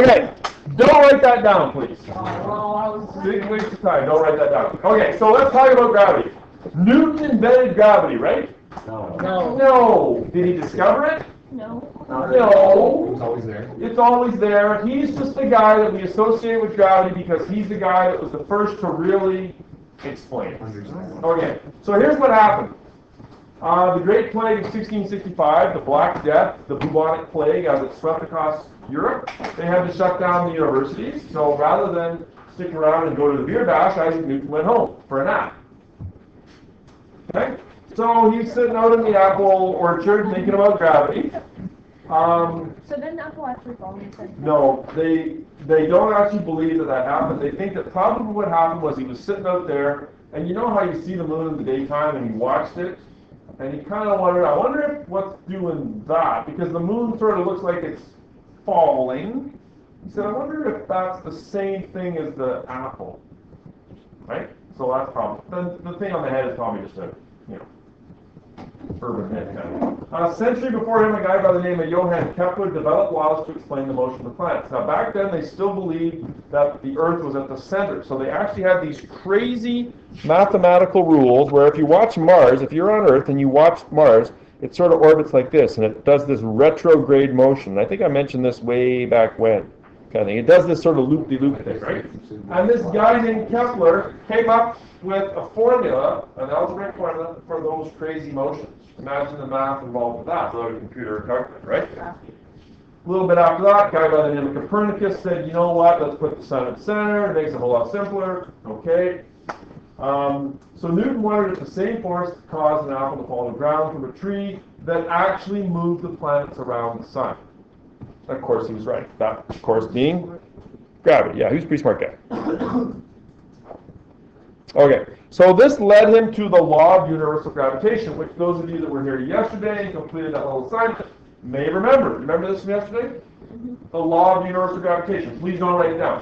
Okay, don't write that down, please. Big waste of time. Don't write that down. Okay, so let's talk about gravity. Newton invented gravity, right? No. No. Did he discover it? No. No. It was always there. It's always there. He's just the guy that we associate with gravity because he's the guy that was the first to really explain it. Okay, so here's what happened. The Great Plague of 1665, the Black Death, the bubonic plague as it swept across Europe, they had to shut down the universities. So rather than stick around and go to the beer bash, Isaac Newton went home for a nap. Okay? So he's sitting out in the apple orchard thinking about gravity. So didn't Apple actually fall in the No, they don't actually believe that happened. They think that probably what happened was he was sitting out there, and you know how you see the moon in the daytime and he watched it, and he kind of wondered, I wonder if what's doing that, because the moon sort of looks like it's falling. He said, I wonder if that's the same thing as the apple, right? So that's probably, the thing on the head is probably just a, urban head kind of. A century before him, a guy by the name of Johann Kepler developed laws to explain the motion of the planets. Now back then, they still believed that the Earth was at the center. So they actually had these crazy mathematical rules where if you watch Mars, if you're on Earth and you watch Mars, it sort of orbits like this, and it does this retrograde motion. I think I mentioned this way back when. Kind of thing. It does this sort of loop-de-loop thing, right? And this guy named Kepler came up with a formula, an algebraic formula for those crazy motions. Imagine the math involved with that without a computer or calculator, right? A little bit after that, a guy by the name of Copernicus said, you know what, let's put the sun at the center. It makes it a whole lot simpler. Okay. So Newton wondered if the same force caused an apple to fall to the ground from a tree that actually moved the planets around the sun. Of course, he was right. That, of course, being gravity. Yeah, he was a pretty smart guy. Okay, so this led him to the law of universal gravitation, which those of you that were here yesterday and completed that little assignment may remember. Remember this from yesterday? The law of universal gravitation. Please don't write it down.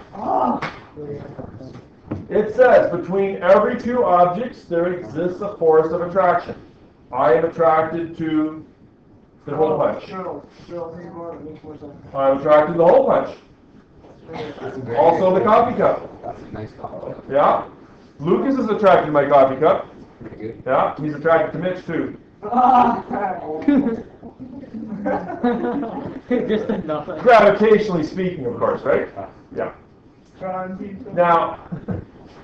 It says, between every two objects, there exists a force of attraction. I am attracted to the hole punch. I'm attracted to the hole punch. Also the coffee cup. That's a nice coffee cup. Yeah. Lucas is attracted to my coffee cup. Yeah, he's attracted to Mitch too. Just enough. Gravitationally speaking, of course, right? Yeah. Now,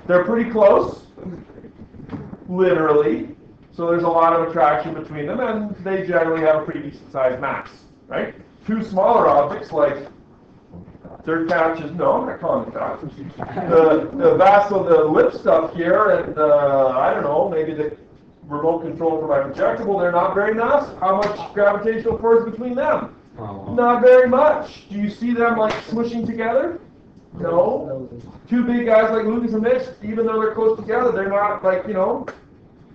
they're pretty close, literally. So there's a lot of attraction between them, and they generally have a pretty decent sized mass, right? Two smaller objects like dirt patches, no, I'm not calling it that. The vaso, the lip stuff here, and I don't know, maybe the remote control for my projectable, they're not very nice. How much gravitational force between them? Not very much. Do you see them like smushing together? No. Two big guys like Lucas and Mitch, even though they're close together, they're not like, the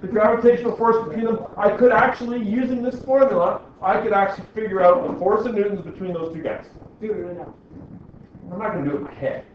gravitational force between them. I could actually, using this formula, I could actually figure out the force of Newton's between those two guys. Do it right now. I'm not going to do it in my head.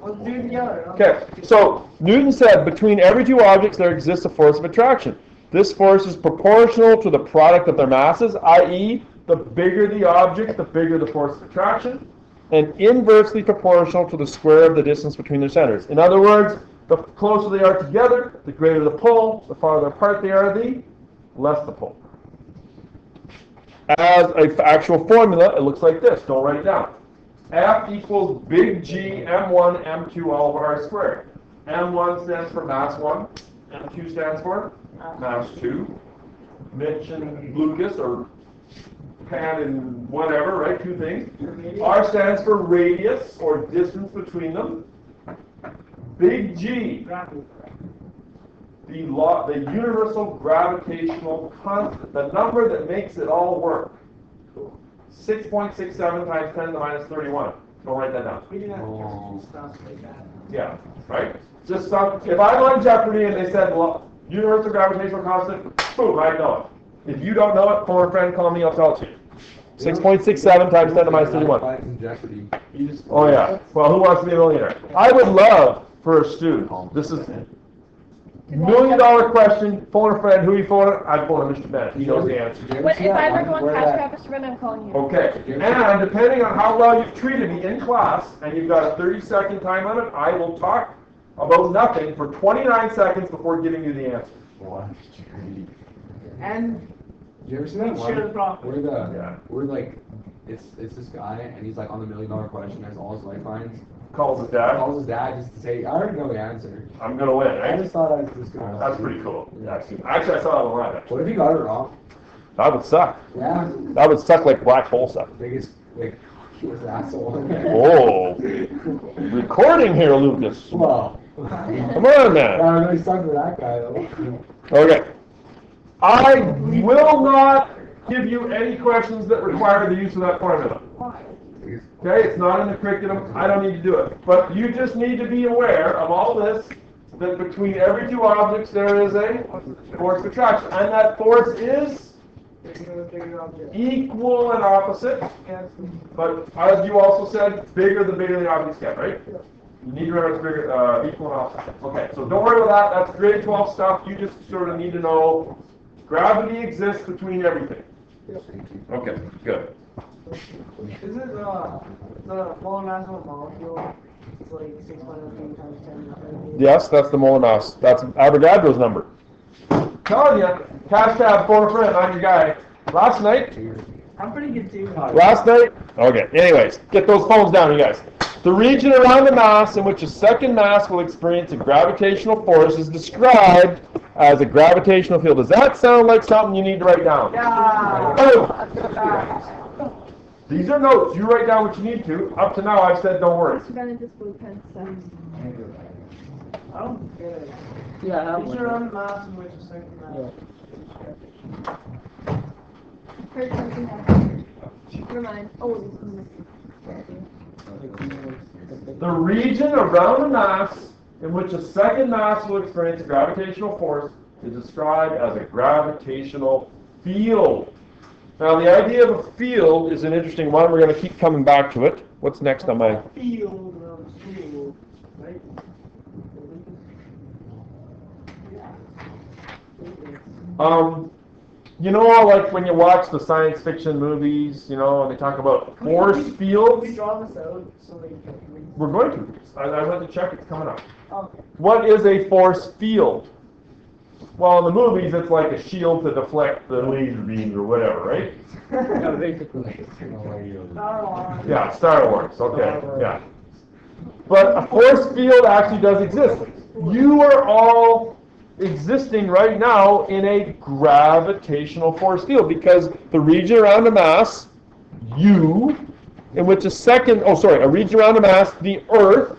Let's do it together. Okay, so Newton said, between every two objects there exists a force of attraction. This force is proportional to the product of their masses, i.e., the bigger the object, the bigger the force of attraction, and inversely proportional to the square of the distance between their centers. In other words, the closer they are together, the greater the pull. The farther apart they are, the less the pull. As an actual formula, it looks like this. Don't write it down. F equals big G M1 M2 all over R squared. M1 stands for mass 1. M2 stands for mass 2. Mitch and Lucas, or Pan and whatever, right? Two things. R stands for radius, or distance between them. Big G, the universal gravitational constant, the number that makes it all work. 6.67 times 10 to the minus 31. Don't write that down. Yeah, right? Just if I'm on Jeopardy and they said, well, universal gravitational constant, boom, I know it. If you don't know it, phone a friend, call me, I'll tell it to you. 6.67 times 10 to the minus 31. Oh yeah. Well, who wants to be a millionaire? I would love for a student. This is $1 million question, phone a friend, who you phone? I'd phone Mr. Bennett, he knows the answer. But if I ever go on cash grab, Mr. Bennett, I'm calling you. Okay, and depending on how well you've treated me in class, and you've got a 30-second time limit, I will talk about nothing for 29 seconds before giving you the answer. And you ever see that share the one profit. where like it's this guy and he's like on the $1 million question, has all his lifelines, Calls his dad. calls his dad just to say, I already know the answer. I'm gonna win, I right? just thought I was just gonna. That's pretty cool. Actually, I saw that online. What if he got it wrong? That would suck. Yeah. That would suck like black hole stuff. Biggest like he was an asshole. Oh, recording here, Lucas. Well. Come on, man. I really sucked with that guy though. Okay. I will not give you any questions that require the use of that formula. Okay, it's not in the curriculum. I don't need to do it. But you just need to be aware of all this, that between every two objects there is a force of attraction. And that force is equal and opposite. But as you also said, bigger the bigger the objects get, right? You need to remember it's bigger, equal and opposite. Okay, so don't worry about that. That's grade 12 stuff. You just sort of need to know gravity exists between everything. Okay, good. Is it the molar mass of a molecule? It's like 6.03 times 10 Yes, that's the molar mass. That's Avogadro's number. Telling you, cash tab, phone a friend, I'm your guy. Last night? I'm pretty good too. Last night? Okay, anyways, get those phones down, you guys. The region around the mass in which a second mass will experience a gravitational force is described as a gravitational field. Does that sound like something you need to write down? Yeah. These are notes. You write down what you need to. Up to now, I've said don't worry. Mr. Bennett, this blue pen says. I don't get it. Yeah, I have These one. are on mass in which a second mass. Heard something happen. Never mind. Oh, this is missing. The region around the mass in which a second mass will experience a gravitational force is described as a gravitational field. Now, the idea of a field is an interesting one. We're going to keep coming back to it. What's next on my... Field, right? You know, like when you watch the science fiction movies, you know, and they talk about force Can fields. we draw this out so that you can We're going to. I went to check. It's coming up. Okay. What is a force field? Well, in the movies, it's like a shield to deflect the laser beams or whatever, right? Yeah, basically. Yeah, Star Wars. Okay, yeah. But a force field actually does exist. You are all existing right now in a gravitational force field because the region around a mass, U, in which a region around a mass, the Earth,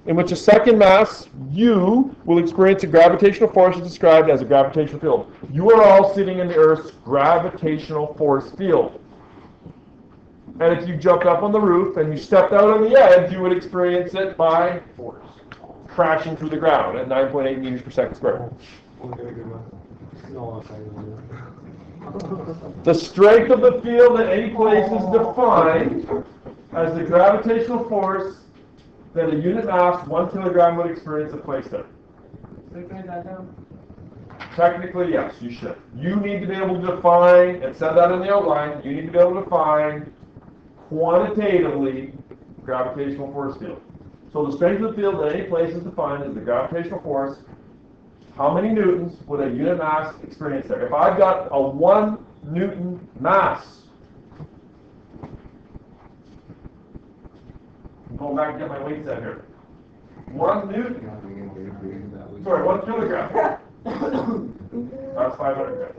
in which a second mass, U, will experience a gravitational force is described as a gravitational field. You are all sitting in the Earth's gravitational force field. And if you jumped up on the roof and you stepped out on the edge, you would experience it by force, crashing through the ground at 9.8 meters per second squared. The strength of the field at any place is defined as the gravitational force that a unit mass, 1 kilogram, would experience at place there. Technically, yes, you should. You need to be able to define, and said that in the outline, you need to be able to define quantitatively gravitational force field. So the strength of the field at any place is defined as the gravitational force. How many newtons would a unit mass experience there? If I've got a 1 Newton mass, I'm going back and get my weights out here. 1 Newton. Sorry, 1 kilogram. That's 500 grams.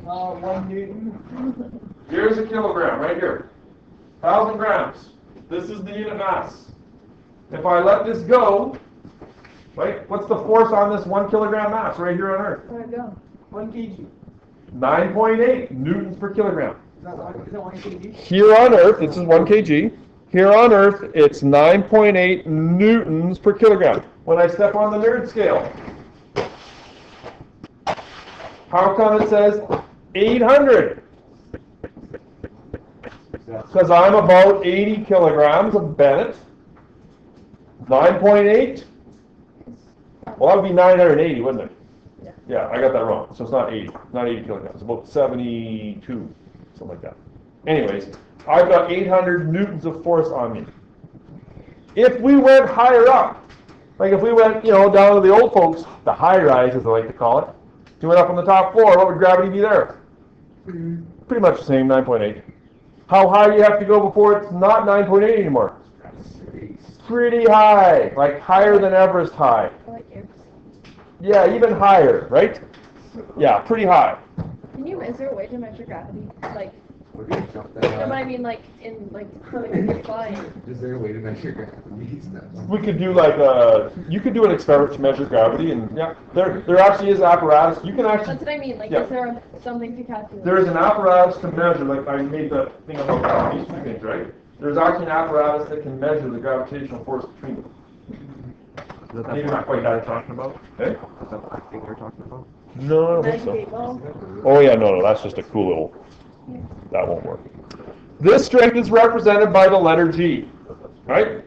1 Newton. Here's a kilogram right here. 1,000 grams. This is the unit mass. If I let this go, right, what's the force on this 1 kilogram mass right here on Earth? Where'd it go? 1 kg. 9.8 newtons per kilogram. Is that 1 kg? Here on Earth, this is 1 kg. Here on Earth, it's 9.8 newtons per kilogram. When I step on the nerd scale, how come it says 800? Because I'm about 80 kilograms of Bennett. 9.8? Well, that would be 980, wouldn't it? Yeah, I got that wrong. So it's not 80. Not 80 kilograms. It's about 72, something like that. Anyways, I've got 800 newtons of force on me. If we went higher up, like if we went, down to the old folks, the high rise as they like to call it, if we went up on the top floor, what would gravity be there? Pretty much the same, 9.8. How high do you have to go before it's not 9.8 anymore? Pretty high, like higher than Everest high. Yeah, even higher, right? Yeah, pretty high. Is there a way to measure gravity? Like, We're gonna jump that. no, but I mean, like, when you're flying. Is there a way to measure gravity? We could do you could do an experiment to measure gravity, and yeah, there actually is apparatus. You can actually. That's what I mean. Like, Yeah. is there something to calculate? There is an apparatus to measure, like I made the thing about these two things, right? There's actually an apparatus that can measure the gravitational force between them. Maybe not quite that you're talking about. Okay? Is that the thing you're talking about? No, I don't think Magic so. ball. Oh yeah, no, that's just a cool little. That won't work. This strength is represented by the letter G, right?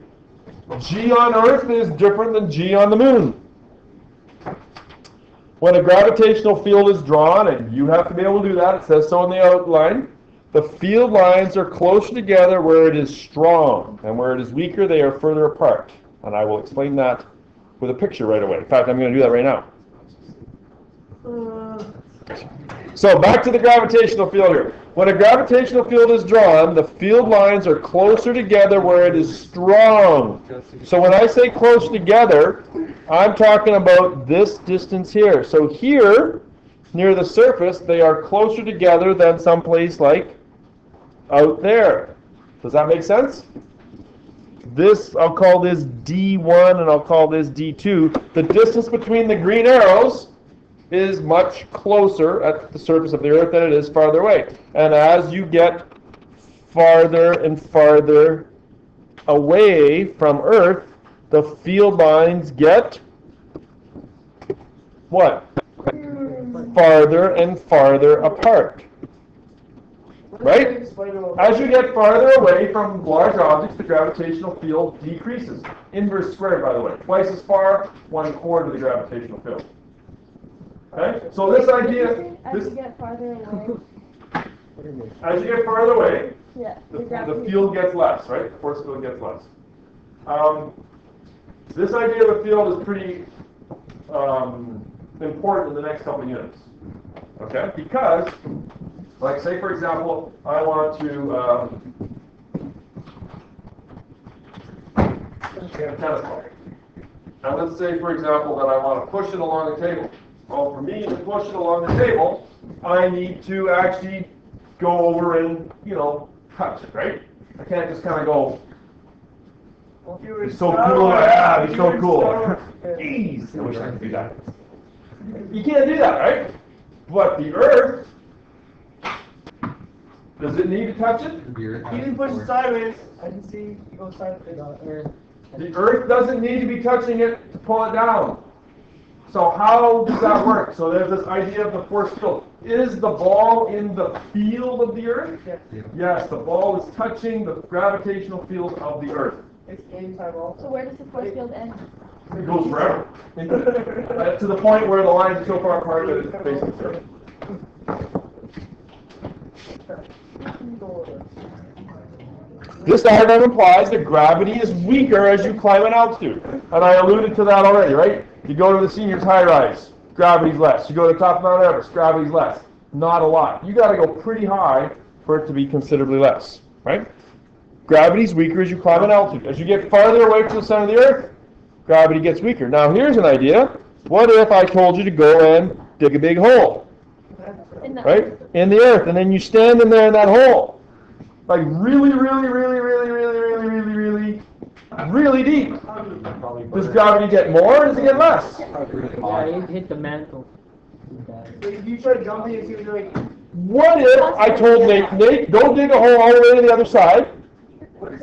G on Earth is different than G on the Moon. When a gravitational field is drawn, and you have to be able to do that, it says so in the outline, the field lines are closer together where it is strong, and where it is weaker, they are further apart. And I will explain that with a picture right away. In fact, I'm going to do that right now. So back to the gravitational field here. When a gravitational field is drawn, the field lines are closer together where it is strong. So when I say close together, I'm talking about this distance here. So here, near the surface, they are closer together than someplace like out there. Does that make sense? This, I'll call this D1 and I'll call this D2. The distance between the green arrows is much closer at the surface of the Earth than it is farther away. And as you get farther and farther away from Earth, the field lines get what? Farther and farther apart. Right? As you get farther away from large objects, the gravitational field decreases. Inverse squared, by the way. Twice as far, 1/4 of the gravitational field. Okay? So this idea... As you get farther away. As you get farther away, Yeah. the field gets less, right? The force field gets less. This idea of a field is pretty important in the next couple of units. Okay? Because... like, say, for example, I want to get a tennis ball. And let's say, for example, that I want to push it along the table. Well, for me to push it along the table, I need to actually go over and, touch it, right? I can't just kind of go, it's so cool, yeah, it's so cool. Jeez, I wish I could do that. You can't do that, right? But the Earth, does it need to touch it? You can push it sideways. I can see you go sideways. The Earth doesn't need to be touching it to pull it down. So how does that work? So there's this idea of the force field. Is the ball in the field of the Earth? Yeah. Yes, the ball is touching the gravitational field of the Earth. It's inside ball. So where does the force field end? It goes forever. To the point where the lines are so far apart that it's facing the Earth. This diagram implies that gravity is weaker as you climb an altitude. And I alluded to that already, right? You go to the seniors high rise, gravity's less. You go to the top of Mount Everest, gravity's less. Not a lot. You got to go pretty high for it to be considerably less, right? Gravity's weaker as you climb an altitude. As you get farther away from the center of the Earth, gravity gets weaker. Now here's an idea. What if I told you to go and dig a big hole? Right? In the Earth. And then you stand in there in that hole. Like really, really, really, really, really, really, really, really, really deep. Does gravity get more or does it get less? Yeah, you hit the mantle. If you try jumping, if you're like, What if I told Nate, go dig a hole all the way to the other side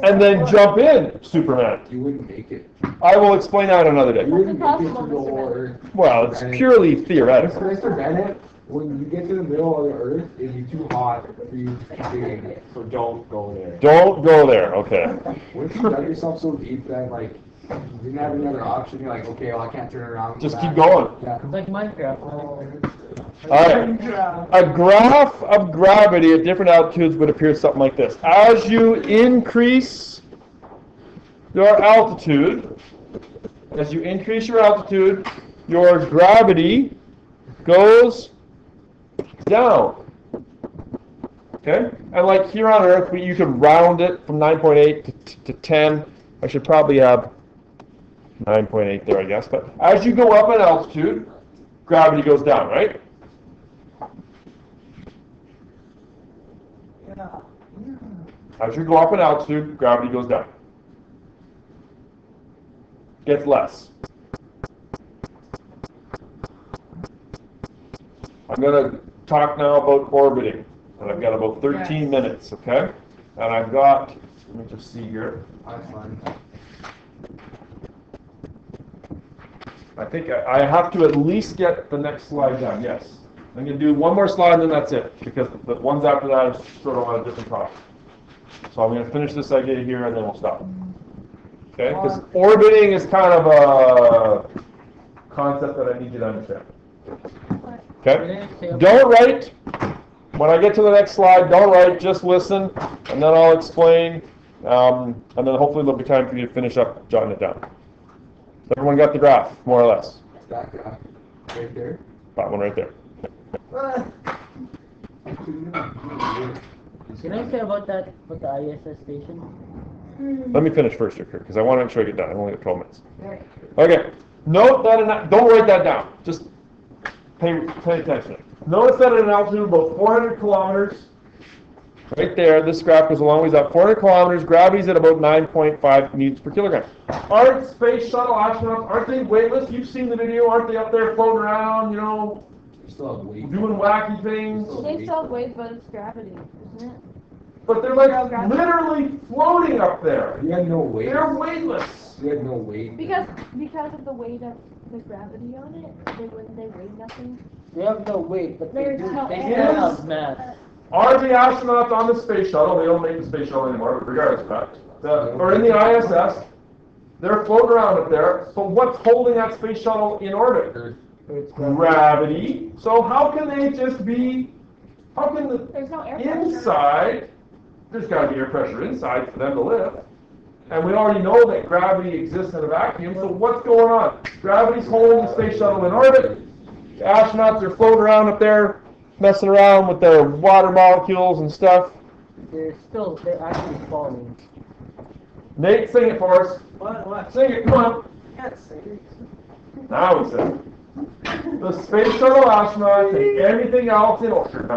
and then jump in, Superman? You wouldn't make it. I will explain that another day. You wouldn't make it to impossible, the Mr. water. Well, it's purely theoretical. Mr. Bennett, When you get to the middle of the earth, it'd be too hot for you to keep digging. So don't go there. Don't go there. Okay. Once you dug yourself so deep that like you didn't have any other option, you're like, okay, well I can't turn around. and go Just keep back. going. Yeah. It's like Minecraft. All right. A graph of gravity at different altitudes would appear something like this. As you increase your altitude, your gravity goes down. Okay? And like here on Earth, you could round it from 9.8 to 10. I should probably have 9.8 there, I guess. But as you go up in altitude, gravity goes down, right? Yeah. As you go up in altitude, gravity goes down. Gets less. I'm going to talk now about orbiting. And I've got about 13 minutes, okay? And I've got, let me just see here. That's fine. I think I have to at least get the next slide done, yes. I'm going to do one more slide and then that's it, because the ones after that is sort of on a different topic. So I'm going to finish this idea here and then we'll stop. Okay? Because orbiting is kind of a concept that I need you to understand. Okay? Don't write. When I get to the next slide, don't write, just listen, and then I'll explain, and then hopefully there'll be time for you to finish up jotting it down. Everyone got the graph, more or less? That graph right there. That one right there. Can I say about that, about the ISS station? Let me finish first here, because I want to make sure I get done. I've only got 12 minutes. Okay. Note that, don't write that down. Just pay attention. Notice that at an altitude of about 400 kilometers, right there, this graph goes a long ways up. 400 kilometers, gravity's at about 9.5 newtons per kilogram. Aren't space shuttle astronauts, aren't they weightless? You've seen the video, aren't they up there floating around, you know, You still have weight. doing wacky things? They still have weight, but it's gravity, isn't it? But they're like literally floating up there. You had no weight. They're weightless. You had no weight. Because of the weight of the gravity on it, they weigh nothing. They have no weight, but they There's do. no They air. still have mass. Are the astronauts on the space shuttle, they don't make the space shuttle anymore, but regardless of that, or in the ISS, they're floating around up there, so what's holding that space shuttle in orbit? Gravity. So how can they just be, how can the There's no air pressure. inside, there's got to be air pressure inside for them to live. And we already know that gravity exists in a vacuum, so what's going on? Gravity's holding the space shuttle in orbit. The astronauts are floating around up there, messing around with their water molecules and stuff. They're actually falling. Nate, sing it for us. What? Sing it, come on. Can't say it. Now we sing it. The space shuttle astronauts and anything else in orbit,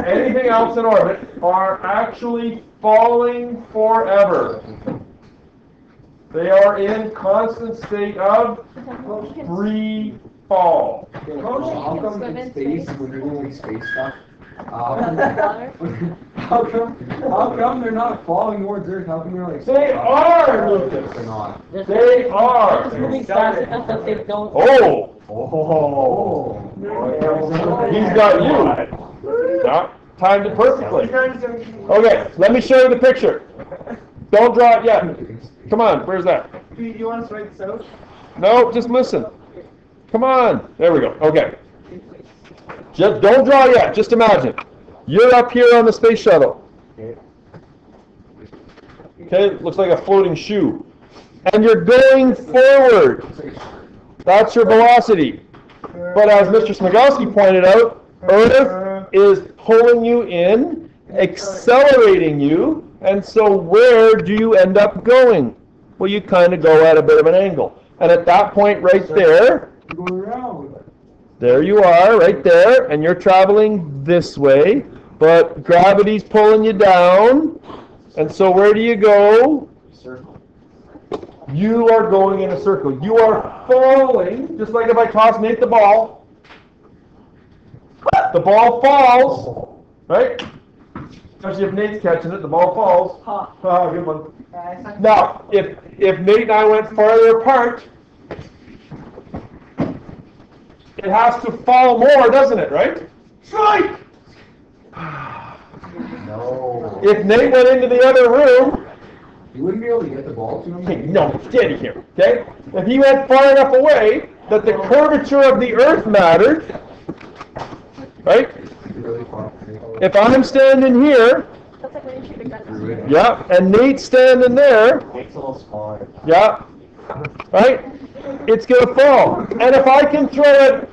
anything else in orbit are actually falling forever. They are in constant state of free fall. How come in space, when you're doing space stuff, how come they're not falling towards Earth? How come they're like... They are, Lucas. They're not. They are. It's moving fast enough that they don't. Oh! Oh. He's got you. Now, timed it perfectly. Okay, let me show you the picture. Don't draw it yet. Come on, where's that? Do you want us to write this out? No, just listen. Come on. There we go. Okay. Just don't draw yet. Just imagine. You're up here on the space shuttle. Okay, looks like a floating shoe. And you're going forward. That's your velocity. But as Mr. Smigowski pointed out, Earth is pulling you in, accelerating you, and so where do you end up going? Well, you kind of go at a bit of an angle. And at that point right there, there you are, right there, and you're traveling this way, but gravity's pulling you down, and so where do you go? Circle. You are going in a circle. You are falling, just like if I toss Nate the ball. The ball falls, right? Especially if Nate's catching it, the ball falls. Ah, good one. Now, if Nate and I went farther apart, it has to fall more, doesn't it, right? Strike! No. If Nate went into the other room, You wouldn't be able to get the ball to him? hey, no, steady here, okay? If he went far enough away that the curvature of the earth mattered, right? Really far. If I'm standing here, That's like when you shoot a gun. Through it. yeah, and Nate's standing there, It's a little smaller. yeah, right? It's gonna fall. And if I can throw it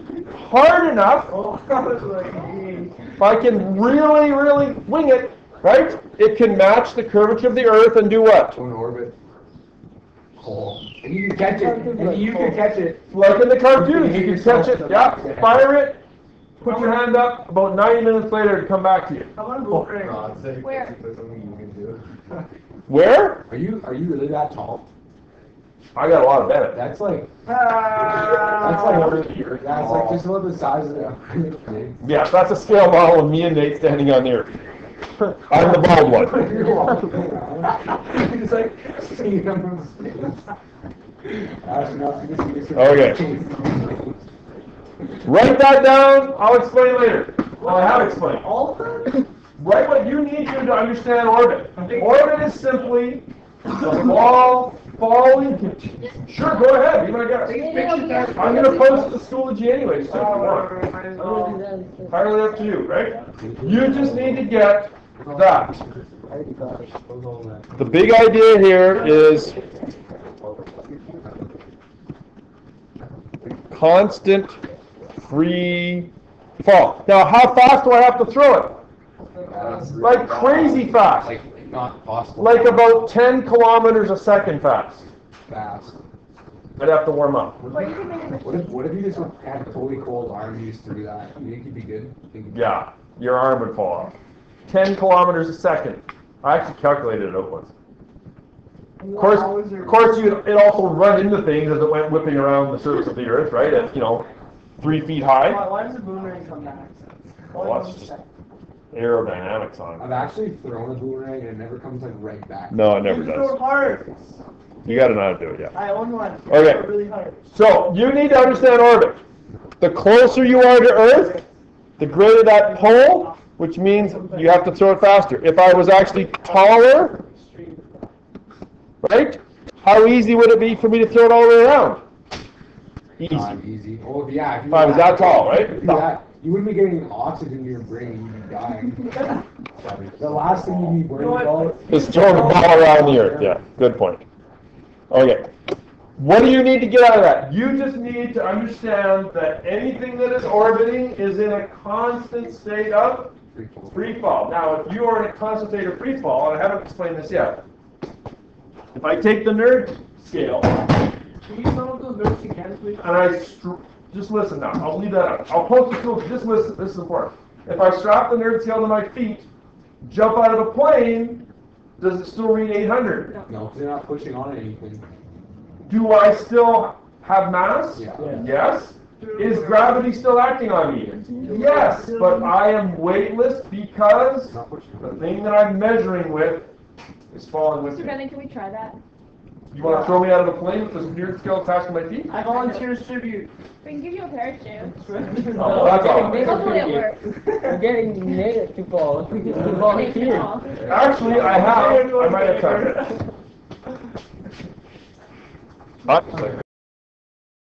hard enough, Oh, I was like, hey. if I can really, really wing it, right? It can match the curvature of the earth and do what? To an orbit. Oh. And you can catch it. And you can catch it. Like in the cartoons, you can catch it, yeah, fire it, put your hand up, about 90 minutes later it'll come back to you. I'm on boomerang. God's sake, Where? that's something you can do. Where? Are you really that tall? I got a lot of benefit. That's like Ah. order of the earth. That's like just about the size of the Yeah, that's a scale model of me and Nate standing on the earth. I'm the bald one. It's like seeing them from space. Astronauts can see this. Okay. Write that down, I'll explain later. Well, I have explained. All of them? Write what you need to understand orbit. Orbit is simply the ball falling. Sure, go ahead, be my guest. I'm going to post it to Schoology anyway, so if you want. Might as I will do well. that. Entirely up to you, right? You just need to get that. I already got it. The big idea here is constant free fall. Now, how fast do I have to throw it? Like crazy fast. Like not possible. Like about 10 kilometers a second fast. fast. I'd have to warm up. Well, you can make it. What if you just had totally cold arms through that? You think you'd be good? Yeah, your arm would fall off. 10 kilometers a second. I actually calculated it out once. Of course, it also run into things as it went whipping around the surface of the earth, right? At 3 feet high. Why does the boomerang come back? Well, that's just aerodynamics on I've it. actually thrown a boomerang and it never comes like right back. No, it never You throw does. it hard. You got to know how to do it, yeah. I own one. Okay. Throw it really hard. So you need to understand orbit. The closer you are to Earth, the greater that pull, which means you have to throw it faster. If I was actually taller, right? How easy would it be for me to throw it all the way around? Easy. Not easy. Oh yeah. If I was that tall, right? If you do that, you wouldn't be getting oxygen to your brain. You'd be dying. The last thing you'd be worried about Just throwing the ball around the Earth. Yeah, good point. Okay. What do you need to get out of that? You just need to understand that anything that is orbiting is in a constant state of free fall. Now, if you are in a constant state of free fall, and I haven't explained this yet, if I take the nerd scale Can you some of those notes again, please? and I just listen now, I'll leave that up. I'll post the tools. Just listen. This is important. If I strap the nerd scale to my feet, jump out of a plane, does it still read 800? No, because they're not pushing on anything. Do I still have mass? Yeah. Yes. Is gravity still acting on me? Yes, but I am weightless because Not pushing. the thing that I'm measuring with is falling with So me. Brendan, can we try that? You want to throw me out of a plane with this weird scale attached to my feet? I volunteer as tribute. We can give you a parachute. Oh, that's all. Hopefully it works. We're getting Nate to fall. We can Take it volunteer. off. Actually, I might have time.